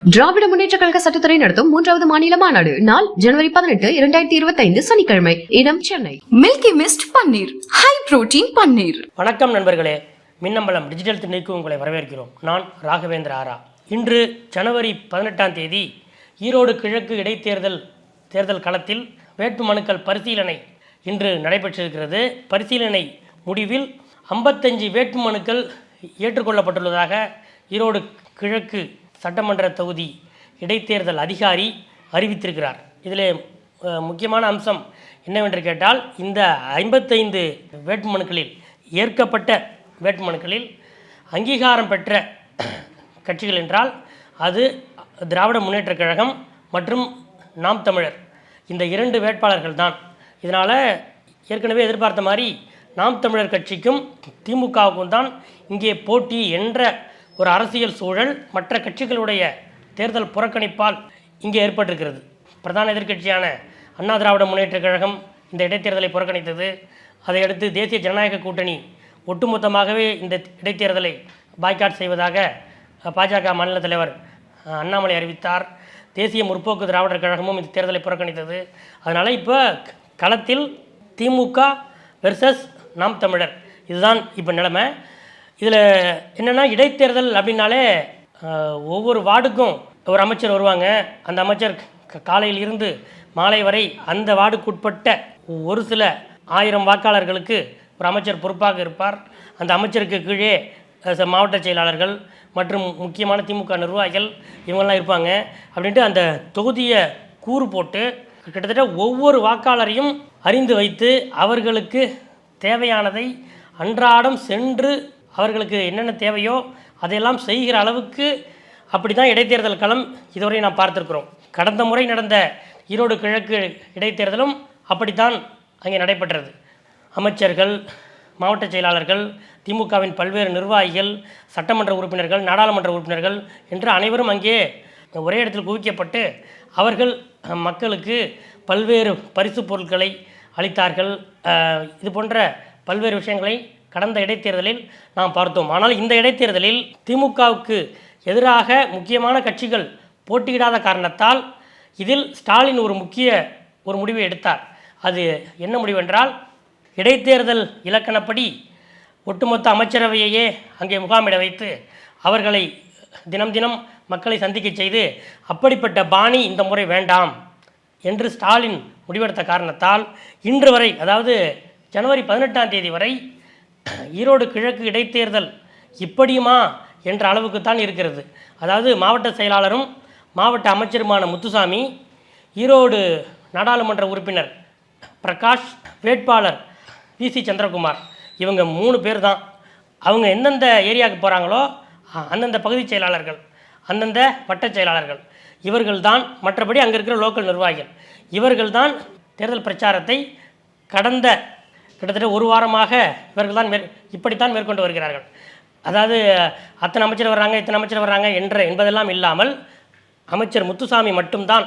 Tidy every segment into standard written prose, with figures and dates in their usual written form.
திராவிட முன்னேற்ற கழக சட்டத்துறை நடத்தும் 3வது மாநில மாநாடு நாள் ஜனவரி 18, 2025 சனிக்கிழமை. இடம் சென்னை. மில்கி மிஸ்ட் பன்னீர், ஹை புரோட்டீன் பன்னீர். வணக்கம் நண்பர்களே, மின்னம்பலம் டிஜிட்டல் திண்ணைக்கு உங்களை வரவேற்கிறோம். நான் ராகவேந்திர ஆரா. இன்று ஜனவரி 18ஆம் தேதி ஈரோடு கிழக்கு தேர்தல் களத்தில் வேட்பு மனுக்கள் பரிசீலனை இன்று நடைபெற்றிருக்கிறது. பரிசீலனை முடிவில் 55 வேட்பு மனுக்கள் ஏற்றுக்கொள்ளப்பட்டுள்ளதாக ஈரோடு கிழக்கு சட்டமன்ற தொகுதி இடைத்தேர்தல் அதிகாரி அறிவித்திருக்கிறார். இதில் முக்கியமான அம்சம் என்னவென்று கேட்டால், இந்த 55 வேட்புமனுக்களில் ஏற்கப்பட்ட வேட்புமனுக்களில் அங்கீகாரம் பெற்ற கட்சிகள் என்றால் அது திராவிட முன்னேற்ற கழகம் மற்றும் நாம் தமிழர், இந்த 2 வேட்பாளர்கள் தான். இதனால் ஏற்கனவே எதிர்பார்த்த மாதிரி நாம் தமிழர் கட்சிக்கும் திமுகவுக்கும் தான் இங்கே போட்டி என்ற ஒரு அரசியல் சூழல் மற்ற கட்சிகளுடைய தேர்தல் புறக்கணிப்பால் இங்கே ஏற்பட்டிருக்கிறது. பிரதான எதிர்க்கட்சியான அண்ணா திராவிட முன்னேற்ற கழகம் இந்த இடைத்தேர்தலை புறக்கணித்தது. அதையடுத்து தேசிய ஜனநாயக கூட்டணி ஒட்டுமொத்தமாகவே இந்த இடைத்தேர்தலை பாய்காட் செய்வதாக பாஜக மாநில தலைவர் அண்ணாமலை அறிவித்தார். தேசிய முற்போக்கு திராவிடர் கழகமும் இந்த தேர்தலை புறக்கணித்தது. அதனால் இப்போ களத்தில் திமுக வெர்சஸ் நாம் தமிழர், இதுதான் இப்போ நிலைமை. இதில் என்னென்னா, இடைத்தேர்தல் அப்படின்னாலே ஒவ்வொரு வார்டுக்கும் ஒரு அமைச்சர் வருவாங்க. அந்த அமைச்சர் காலையில் இருந்து மாலை வரை அந்த வார்டுக்குட்பட்ட ஒரு சில 1000 வாக்காளர்களுக்கு ஒரு அமைச்சர் பொறுப்பாக இருப்பார். அந்த அமைச்சருக்கு கீழே மாவட்ட செயலாளர்கள் மற்றும் முக்கியமான திமுக நிர்வாகிகள் இவங்கெல்லாம் இருப்பாங்க. அப்படின்ட்டு அந்த தொகுதியை கூறு போட்டு கிட்டத்தட்ட ஒவ்வொரு வாக்காளரையும் அறிந்து வைத்து அவர்களுக்கு தேவையானதை அன்றாடம் சென்று அவர்களுக்கு என்னென்ன தேவையோ அதையெல்லாம் செய்கிற அளவுக்கு அப்படி தான் இடைத்தேர்தல் களம் இதுவரை நாம் பார்த்துருக்குறோம். கடந்த முறை நடந்த ஈரோடு கிழக்கு இடைத்தேர்தலும் அப்படித்தான் அங்கே நடைபெற்றது. அமைச்சர்கள், மாவட்ட செயலாளர்கள், திமுகவின் பல்வேறு நிர்வாகிகள், சட்டமன்ற உறுப்பினர்கள், நாடாளுமன்ற உறுப்பினர்கள் என்று அனைவரும் அங்கே ஒரே இடத்தில் குவிக்கப்பட்டு அவர்கள் மக்களுக்கு பல்வேறு பரிசு பொருட்களை அளித்தார்கள். இது போன்ற பல்வேறு விஷயங்களை கடந்த இடைத்தேர்தலில் நாம் பார்த்தோம். ஆனால் இந்த இடைத்தேர்தலில் திமுகவுக்கு எதிராக முக்கியமான கட்சிகள் போட்டியிடாத காரணத்தால் இதில் ஸ்டாலின் ஒரு முடிவை எடுத்தார். அது என்ன முடிவென்றால், இடைத்தேர்தல் இலக்கணப்படி ஒட்டுமொத்த அமைச்சரவையையே அங்கே முகாமிட வைத்து அவர்களை தினம் தினம் மக்களை சந்திக்க செய்து அப்படிப்பட்ட பாணி இந்த முறை வேண்டாம் என்று ஸ்டாலின் முடிவெடுத்த காரணத்தால் இன்று வரை, அதாவது ஜனவரி 18ஆம் தேதி வரை ஈரோடு கிழக்கு இடைத்தேர்தல் இப்படியுமா என்ற அளவுக்கு தான் இருக்கிறது. அதாவது மாவட்ட செயலாளரும் மாவட்ட அமைச்சருமான முத்துசாமி, ஈரோடு நாடாளுமன்ற உறுப்பினர் பிரகாஷ், வேட்பாளர் வி.சி. சந்திரகுமார், இவங்க 3 பேர் தான். அவங்க எந்தெந்த ஏரியாவுக்கு போகிறாங்களோ அந்தந்த பகுதி செயலாளர்கள், அந்தந்த வட்ட செயலாளர்கள் இவர்கள் தான். மற்றபடி அங்கே இருக்கிற லோக்கல் நிர்வாகிகள் இவர்கள் தான் தேர்தல் பிரச்சாரத்தை கடந்த கிட்டத்தட்ட ஒரு வாரமாக இவர்கள் தான் இப்படித்தான் மேற்கொண்டு வருகிறார்கள். அதாவது அத்தனை அமைச்சர் வர்றாங்க, இத்தனை அமைச்சர் வர்றாங்க என்பதெல்லாம் இல்லாமல் அமைச்சர் முத்துசாமி மட்டும்தான்,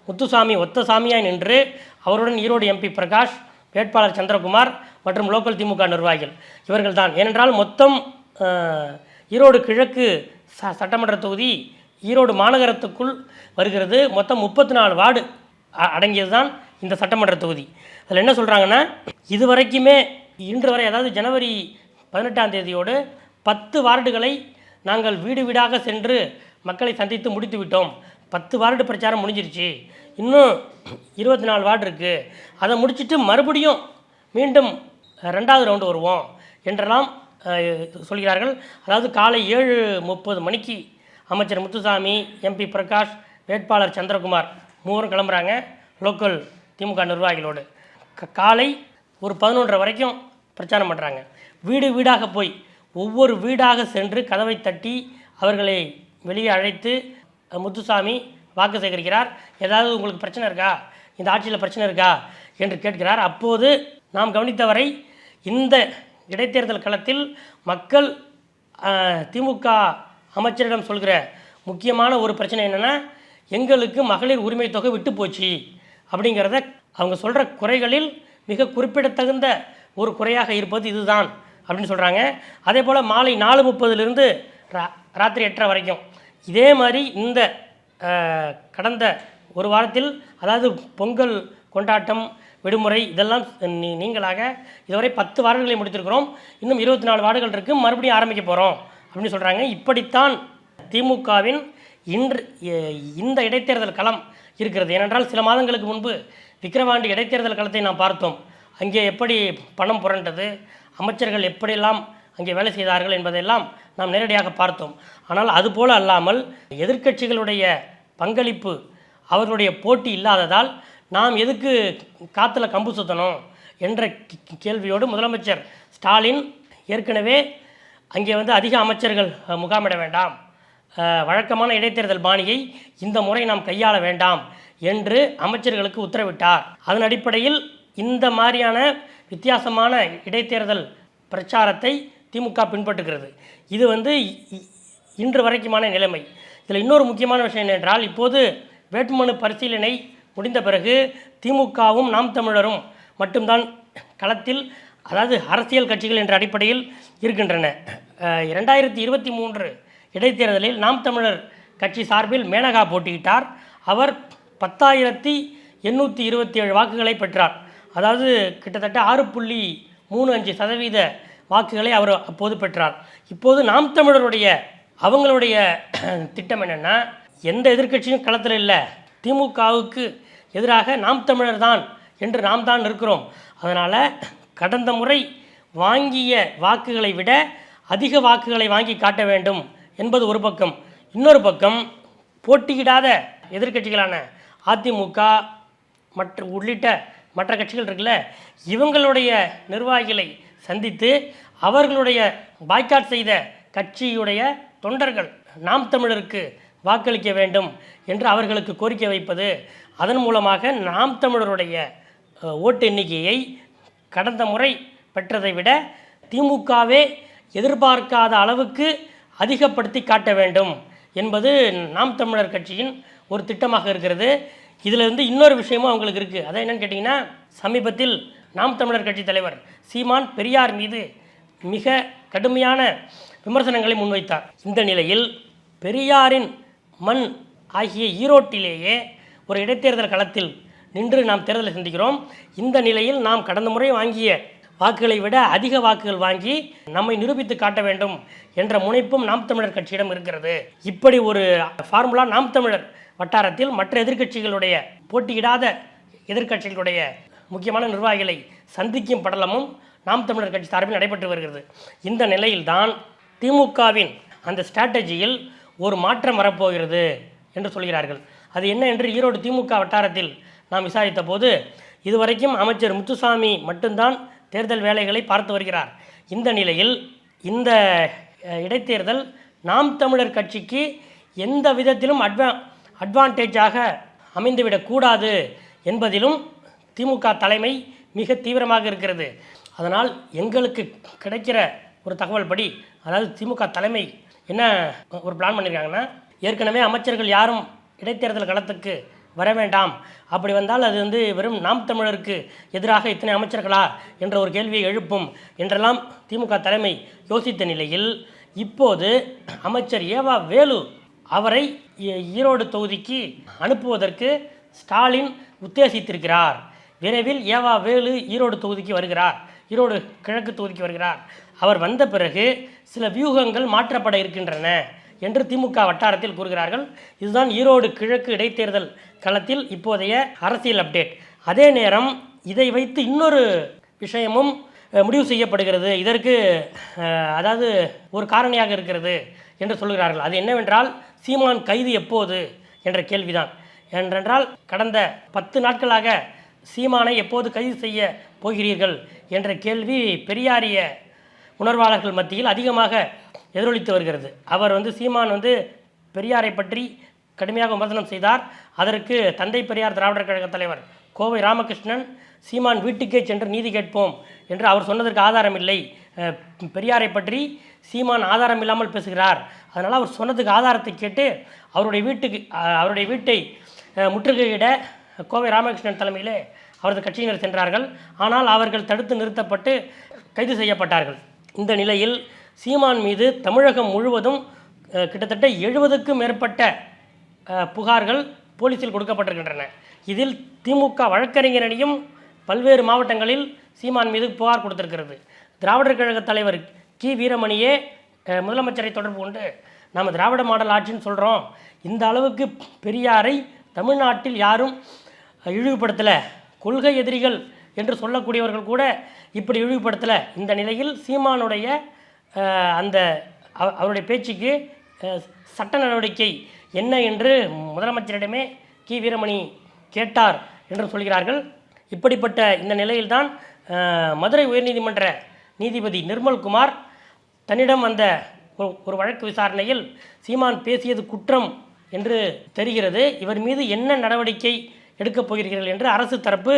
முத்துசாமி ஒத்த சாமியாய் நின்று அவருடன் ஈரோடு எம்பி பிரகாஷ், வேட்பாளர் சந்திரகுமார் மற்றும் லோக்கல் திமுக நிர்வாகிகள் இவர்கள் தான். ஏனென்றால் மொத்தம் ஈரோடு கிழக்கு சட்டமன்ற தொகுதி ஈரோடு மாநகரத்துக்குள் வருகிறது. மொத்தம் 34 வார்டு அடங்கியது தான் இந்த சட்டமன்ற தொகுதி. அதில் என்ன சொல்கிறாங்கன்னா, இதுவரைக்குமே இன்று வரை, அதாவது ஜனவரி 18ஆம் தேதியோடு 10 வார்டுகளை நாங்கள் வீடு வீடாக சென்று மக்களை சந்தித்து முடித்து விட்டோம். 10 வார்டு பிரச்சாரம் முடிஞ்சிருச்சு, இன்னும் 24 வார்டு இருக்குது, அதை முடிச்சுட்டு மறுபடியும் மீண்டும் 2வது ரவுண்டு வருவோம் என்றெல்லாம் சொல்கிறார்கள். அதாவது காலை 7:30 மணிக்கு அமைச்சர் முத்துசாமி, எம்பி பிரகாஷ், வேட்பாளர் சந்திரகுமார் 3 கிளம்புறாங்க லோக்கல் திமுக நிர்வாகிகளோடு. காலை ஒரு 11:30 வரைக்கும் பிரச்சாரம் பண்ணுறாங்க. வீடு வீடாக போய் ஒவ்வொரு வீடாக சென்று கதவை தட்டி அவர்களை வெளியே அழைத்து முத்துசாமி வாக்கு சேகரிக்கிறார். ஏதாவது உங்களுக்கு பிரச்சனை இருக்கா, இந்த ஆட்சியில் பிரச்சனை இருக்கா என்று கேட்கிறார். அப்போது நாம் கவனித்தவரை இந்த இடைத்தேர்தல் களத்தில் மக்கள் திமுக அமைச்சரிடம் சொல்கிற முக்கியமான ஒரு பிரச்சனை என்னென்னா, எங்களுக்கு மகளிர் உரிமை தொகை விட்டு போச்சு அப்படிங்கிறத அவங்க சொல்கிற குறைகளில் மிக குறிப்பிடத்தகுந்த ஒரு குறையாக இருப்பது இதுதான் அப்படின்னு சொல்கிறாங்க. அதே போல் மாலை 4:30 ராத்திரி 8:30 வரைக்கும் இதே மாதிரி இந்த கடந்த ஒரு வாரத்தில், அதாவது பொங்கல் கொண்டாட்டம், விடுமுறை இதெல்லாம் நீங்களாக இதுவரை 10 வார்டுகளை முடித்திருக்கிறோம். இன்னும் 24 வார்டுகள் இருக்குது, மறுபடியும் ஆரம்பிக்க போகிறோம் அப்படின்னு சொல்கிறாங்க. இப்படித்தான் திமுகவின் இந்த இடைத்தேர்தல் களம் இருக்கிறது. ஏனென்றால் சில மாதங்களுக்கு முன்பு விக்கிரவாண்டி இடைத்தேர்தல் களத்தை நாம் பார்த்தோம். அங்கே எப்படி பணம் புரண்டது, அமைச்சர்கள் எப்படியெல்லாம் அங்கே வேலை செய்தார்கள் என்பதையெல்லாம் நாம் நேரடியாக பார்த்தோம். ஆனால் அதுபோல் அல்லாமல் எதிர்க்கட்சிகளுடைய பங்களிப்பு, அவர்களுடைய போட்டி இல்லாததால் நாம் எதுக்கு காற்றுல கம்பு சுத்தணும் என்ற கேள்வியோடு முதலமைச்சர் ஸ்டாலின் ஏற்கனவே அங்கே அதிக அமைச்சர்கள் முகாமிட வேண்டாம், வழக்கமான இடைத்தேர்தல் பாணியை இந்த முறை நாம் கையாள வேண்டாம் என்று அமைச்சர்களுக்கு உத்தரவிட்டார். அதன் அடிப்படையில் இந்த மாதிரியான வித்தியாசமான இடைத்தேர்தல் பிரச்சாரத்தை திமுக பின்பற்றுகிறது. இது இன்று வரைக்குமான நிலைமை. இதில் இன்னொரு முக்கியமான விஷயம் என்னென்றால், இப்போது வேட்புமனு பரிசீலனை முடிந்த பிறகு திமுகவும் நாம் தமிழரும் மட்டும்தான் களத்தில், அதாவது அரசியல் கட்சிகள் என்ற அடிப்படையில் இருக்கின்றன. 2023 இடைத்தேர்தலில் நாம் தமிழர் கட்சி சார்பில் மேனகா போட்டியிட்டார். அவர் 10,827 வாக்குகளை பெற்றார். அதாவது கிட்டத்தட்ட 6.35% வாக்குகளை அவர் அப்போது பெற்றார். இப்போது நாம் தமிழருடைய அவங்களுடைய திட்டம் என்னென்னா, எந்த எதிர்க்கட்சியும் களத்தில் இல்லை, திமுகவுக்கு எதிராக நாம் தமிழர் தான் என்று நாம் தான் இருக்கிறோம். அதனால் கடந்த முறை வாங்கிய வாக்குகளை விட அதிக வாக்குகளை வாங்கி காட்ட வேண்டும் என்பது ஒரு பக்கம். இன்னொரு பக்கம் போட்டியிடாத எதிர்க்கட்சிகளான அதிமுக உள்ளிட்ட மற்ற கட்சிகள் இருக்குல்ல, இவங்களுடைய நிர்வாகிகளை சந்தித்து அவர்களுடைய பாய்காட் செய்த கட்சியுடைய தொண்டர்கள் நாம் தமிழருக்கு வாக்களிக்க வேண்டும் என்று அவர்களுக்கு கோரிக்கை வைப்பது, அதன் மூலமாக நாம் தமிழருடைய ஓட்டு எண்ணிக்கையை கடந்த முறை பெற்றதை விட திமுகவே எதிர்பார்க்காத அளவுக்கு அதிகப்படுத்தி காட்ட வேண்டும் என்பது நாம் தமிழர் கட்சியின் ஒரு திட்டமாக இருக்கிறது. இதில் இன்னொரு விஷயமும் அவங்களுக்கு இருக்குது. அதை என்னன்னு கேட்டிங்கன்னா, சமீபத்தில் நாம் தமிழர் கட்சி தலைவர் சீமான் பெரியார் மீது மிக கடுமையான விமர்சனங்களை முன்வைத்தார். இந்த நிலையில் பெரியாரின் மண் ஆகிய ஈரோட்டிலேயே ஒரு இடைத்தேர்தல் களத்தில் நின்று நாம் தேர்தலை சந்திக்கிறோம். இந்த நிலையில் நாம் கடந்த முறை வாங்கிய வாக்குகளை விட அதிக வாக்குகள் வாங்கி நம்மை நிரூபித்து காட்ட வேண்டும் என்ற முனைப்பும் நாம் தமிழர் கட்சியிடம் இருக்கிறது. இப்படி ஒரு ஃபார்முலா நாம் தமிழர் வட்டாரத்தில் மற்ற எதிர்க்கட்சிகளுடைய போட்டியிடாத எதிர்க்கட்சிகளுடைய முக்கியமான நிர்வாகிகளை சந்திக்கும் படலமும் நாம் தமிழர் கட்சி சார்பில் நடைபெற்று வருகிறது. இந்த நிலையில்தான் திமுகவின் அந்த ஸ்ட்ராட்டஜியில் ஒரு மாற்றம் வரப்போகிறது என்று சொல்கிறார்கள். அது என்ன என்று ஈரோடு திமுக வட்டாரத்தில் நாம் விசாரித்த போது, இதுவரைக்கும் அமைச்சர் முத்துசாமி மட்டும்தான் தேர்தல் வேலைகளை பார்த்து வருகிறார். இந்த நிலையில் இந்த இடைத்தேர்தல் நாம் தமிழர் கட்சிக்கு எந்த விதத்திலும் அட்வான்டேஜாக அமைந்துவிடக்கூடாது என்பதிலும் திமுக தலைமை மிக தீவிரமாக இருக்கிறது. அதனால் எங்களுக்கு கிடைக்கிற ஒரு தகவல் படி, அதாவது திமுக தலைமை என்ன ஒரு பிளான் பண்ணியிருக்காங்கன்னா, ஏற்கனவே அமைச்சர்கள் யாரும் இடைத்தேர்தல் களத்துக்கு வர வேண்டாம், அப்படி வந்தால் அது வெறும் நாம் தமிழருக்கு எதிராக இத்தனை அமைச்சர்களா என்ற ஒரு கேள்வியை எழுப்பும் என்றெல்லாம் திமுக தலைமை யோசித்த நிலையில், இப்போது அமைச்சர் ஏவா வேலு அவரை ஈரோடு தொகுதிக்கு அனுப்புவதற்கு ஸ்டாலின் உத்தேசித்திருக்கிறார். விரைவில் ஏவா வேலு ஈரோடு தொகுதிக்கு வருகிறார், ஈரோடு கிழக்கு தொகுதிக்கு வருகிறார். அவர் வந்த பிறகு சில வியூகங்கள் மாற்றப்பட இருக்கின்றன என்று திமுக வட்டாரத்தில் கூறுகிறார்கள். இதுதான் ஈரோடு கிழக்கு இடைத்தேர்தல் களத்தில் இப்போதைய அரசியல் அப்டேட். அதே நேரம் இதை வைத்து இன்னொரு விஷயமும் முடிவு செய்யப்படுகிறது. இதற்கு அதாவது ஒரு காரணியாக இருக்கிறது என்று சொல்கிறார்கள். அது என்னவென்றால், சீமான் கைது எப்போது என்ற கேள்விதான். ஏனென்றால் கடந்த 10 நாட்களாக சீமானை எப்போது கைது செய்ய போகிறீர்கள் என்ற கேள்வி பெரியாரிய உணர்வாளர்கள் மத்தியில் அதிகமாக எதிரொலித்து வருகிறது. அவர் சீமான் பெரியாரை பற்றி கடுமையாக விமர்சனம் செய்தார். அதற்கு தந்தை பெரியார் திராவிடர் கழக தலைவர் கோவை ராமகிருஷ்ணன், சீமான் வீட்டுக்கே சென்று நீதி கேட்போம் என்று அவர் சொன்னதற்கு ஆதாரம் இல்லை, பெரியாரை பற்றி சீமான் ஆதாரம் இல்லாமல் பேசுகிறார், அதனால் அவர் சொன்னதுக்கு ஆதாரத்தை கேட்டு அவருடைய வீட்டை முற்றுகையிட கோவை ராமகிருஷ்ணன் தலைமையிலே அவரது கட்சியினர் சென்றார்கள். ஆனால் அவர்கள் தடுத்து நிறுத்தப்பட்டு கைது செய்யப்பட்டார்கள். இந்த நிலையில் சீமான் மீது தமிழகம் முழுவதும் கிட்டத்தட்ட 70க்கும் மேற்பட்ட புகார்கள் போலீசில் கொடுக்கப்பட்டிருக்கின்றன. இதில் திமுக வழக்கறிஞரணியும் பல்வேறு மாவட்டங்களில் சீமான் மீது புகார் கொடுத்திருக்கிறது. திராவிடர் கழக தலைவர் கி வீரமணியே முதலமைச்சரை தொடர்பு கொண்டு நாம் திராவிட மாடல் ஆட்சின்னு சொல்கிறோம், இந்த அளவுக்கு பெரியாரை தமிழ்நாட்டில் யாரும் இழிவுபடுத்தலை, கொள்கை எதிரிகள் என்று சொல்லக்கூடியவர்கள் கூட இப்படி இழிவுபடுத்தலை. இந்த நிலையில் சீமானுடைய அந்த அவருடைய பேச்சுக்கு சட்ட நடவடிக்கை என்ன என்று முதலமைச்சரிடமே கி வீரமணி கேட்டார் என்று சொல்கிறார்கள். இப்படிப்பட்ட இந்த நிலையில்தான் மதுரை உயர்நீதிமன்ற நீதிபதி நிர்மல்குமார் தன்னிடம் வந்த ஒரு வழக்கு விசாரணையில் சீமான் பேசியது குற்றம் என்று தெரிகிறது, இவர் மீது என்ன நடவடிக்கை எடுக்கப் போகிறீர்கள் என்று அரசு தரப்பு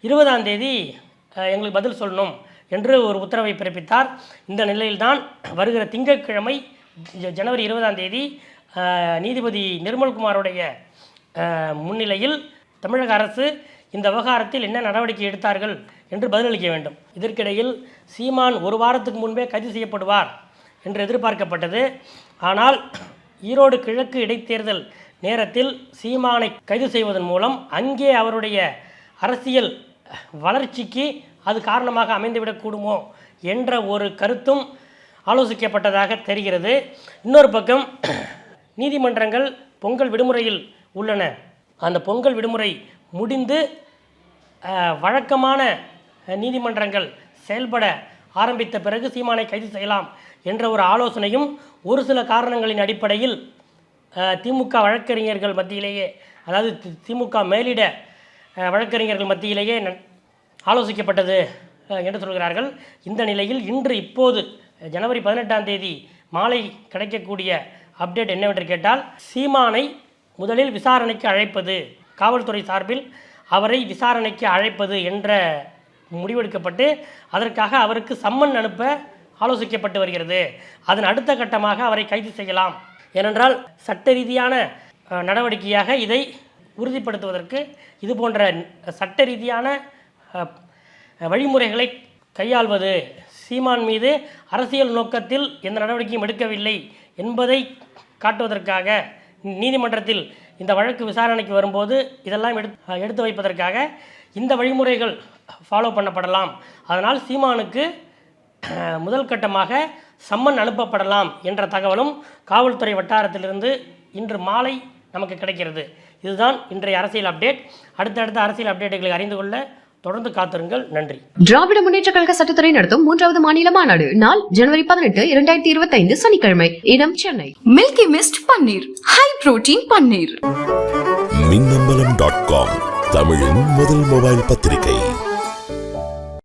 20ஆம் தேதி எங்களுக்கு பதில் சொல்லணும் என்று ஒரு உத்தரவை பிறப்பித்தார். இந்த நிலையில்தான் வருகிற திங்கட்கிழமை ஜனவரி 20ஆம் தேதி நீதிபதி நிர்மல்குமாருடைய முன்னிலையில் தமிழக அரசு இந்த விவகாரத்தில் என்ன நடவடிக்கை எடுத்தார்கள் என்று பதிலளிக்க வேண்டும். இதற்கிடையில் சீமான் ஒரு வாரத்துக்கு முன்பே கைது செய்யப்படுவார் என்று எதிர்பார்க்கப்பட்டது. ஆனால் ஈரோடு கிழக்கு இடைத்தேர்தல் நேரத்தில் சீமானை கைது செய்வதன் மூலம் அங்கே அவருடைய அரசியல் வளர்ச்சிக்கு அது காரணமாக அமைந்துவிடக்கூடுமோ என்ற ஒரு கருத்தும் ஆலோசிக்கப்பட்டதாக தெரிகிறது. இன்னொரு பக்கம் நீதிமன்றங்கள் பொங்கல் விடுமுறையில் உள்ளன. அந்த பொங்கல் விடுமுறை முடிந்து வழக்கமான நீதிமன்றங்கள் செயல்பட ஆரம்பித்த பிறகு சீமானை கைது செய்யலாம் என்ற ஒரு ஆலோசனையும் ஒரு சில காரணங்களின் அடிப்படையில் திமுக வழக்கறிஞர்கள் மத்தியிலேயே, அதாவது திமுக மேலிட வழக்கறிஞர்கள் மத்தியிலேயே ஆலோசிக்கப்பட்டது என்று சொல்கிறார்கள். இந்த நிலையில் இப்போது ஜனவரி 18ஆம் தேதி மாலை கிடைக்கக்கூடிய அப்டேட் என்னவென்று கேட்டால், சீமானை முதலில் விசாரணைக்கு அழைப்பது, காவல்துறை சார்பில் அவரை விசாரணைக்கு அழைப்பது என்ற முடிவெடுக்கப்பட்டு அதற்காக அவருக்கு சம்மன் அனுப்ப ஆலோசிக்கப்பட்டு வருகிறது. அதன் அடுத்த கட்டமாக அவரை கைது செய்யலாம். ஏனென்றால் சட்ட ரீதியான நடவடிக்கையாக இதை உறுதிப்படுத்துவதற்கு இது போன்ற சட்ட ரீதியான வழிமுறைகளை கையாள்வது, சீமான் மீது அரசியல் நோக்கத்தில் எந்த நடவடிக்கையும் எடுக்கவில்லை என்பதை காட்டுவதற்காக நீதிமன்றத்தில் இந்த வழக்கு விசாரணைக்கு வரும்போது இதெல்லாம் எடுத்து வைப்பதற்காக இந்த வழிமுறைகள் ஃபாலோ பண்ணப்படலாம். அதனால் சீமானுக்கு முதல் கட்டமாக சம்மன் அனுப்பப்படலாம் என்ற தகவலும் காவல்துறை வட்டாரத்திலிருந்து இன்று மாலை நமக்கு கிடைக்கிறது. இதுதான் இன்றைய அரசியல் அப்டேட். அடுத்தடுத்த அரசியல் அப்டேட்டுகளை அறிந்து கொள்ள தொடர்ந்து காத்திருங்கள். நன்றி. திராவிட முன்னேற்ற கழக சட்டத்துறை நடத்தும் 3வது மாநில மாநாடு நாள் ஜனவரி 18, 2025 சனிக்கிழமை. இடம் சென்னை. மில்கி மிஸ்ட் பன்னீர், ஹை புரோட்டீன் பன்னீர். மின்னம்பலம்.com தமிழின் முதல் மொபைல் பத்திரிகை.